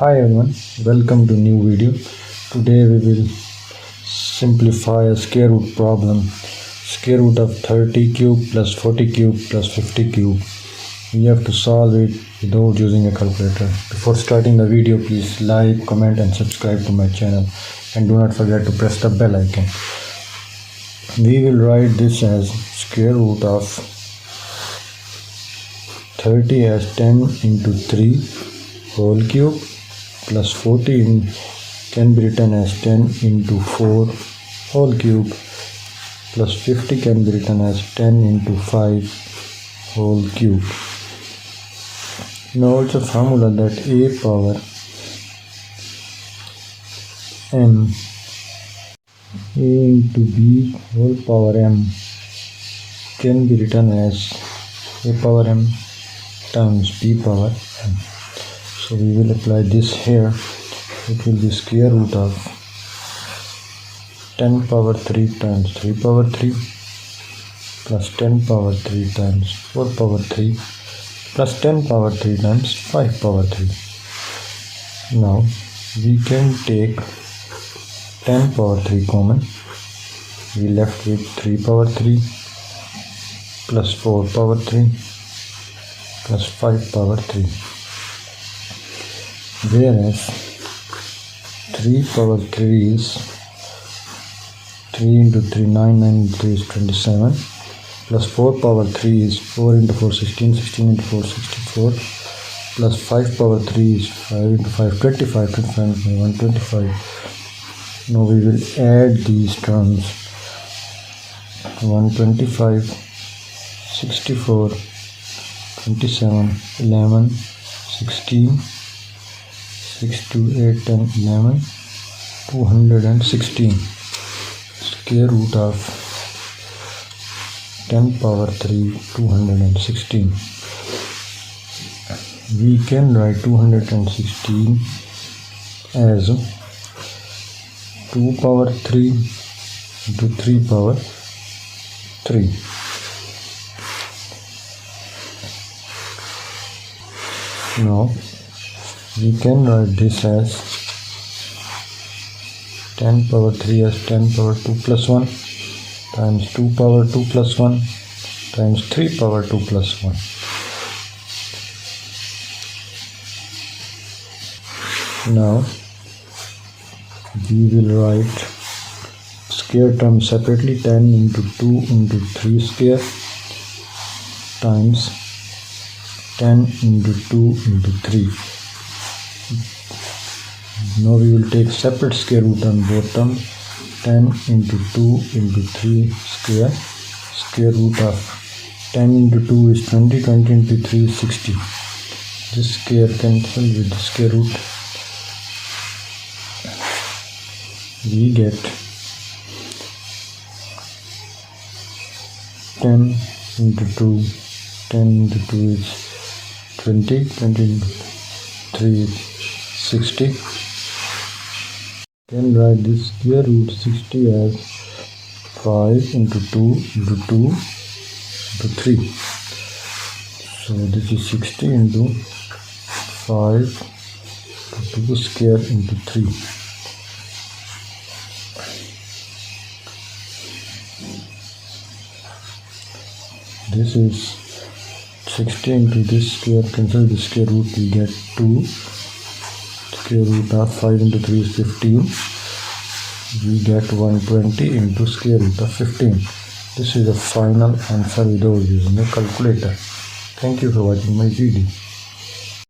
Hi everyone, welcome to new video. Today we will simplify a square root problem. Square root of 30 cube plus 40 cube plus 50 cube. We have to solve it without using a calculator. Before starting the video, please like, comment and subscribe to my channel, and do not forget to press the bell icon. We will write this as square root of 30 as 10 into 3 whole cube plus 40 can be written as 10 into 4 whole cube plus 50 can be written as 10 into 5 whole cube. Now it's a formula that a power m a into b whole power m can be written as a power m times b power m. So we will apply this here. It will be square root of 10 power 3 times 3 power 3 plus 10 power 3 times 4 power 3 plus 10 power 3 times 5 power 3. Now we can take 10 power 3 common. We left with 3 power 3 plus 4 power 3 plus 5 power 3. Whereas 3 power 3 is 3 into 3, 9, 9 into 3 is 27, plus 4 power 3 is 4 into 4, 16, 16 into 4, 64, plus 5 power 3 is 5 into 5, 25, 25 into 125. Now we will add these terms, 125, 64, 27, 11, 16, 6 to 8 and 11, 216. Square root of 10 power 3, 216. We can write 216 as 2 power 3 into 3 power 3. Now we can write this as 10 power 3 as 10 power 2 plus 1 times 2 power 2 plus 1 times 3 power 2 plus 1. Now we will write square term separately. 10 into 2 into 3 square times 10 into 2 into 3. Now we will take separate square root on both terms. 10 into 2 into 3 square. Square root of 10 into 2 is 20, 20 into 3 is 60. This square cancel with the square root. We get 10 into 2. 10 into 2 is 20, 20 into 3 is 60. Can write this square root 60 as 5 into 2 into 2 into 3. So this is 60 into 5 to 2 square into 3. This is 60 into this square, cancel the square root, we get 2. Square root of 5 into 3 is 15. We get 120 into square root of 15. This is the final answer without using a calculator. Thank you for watching my video.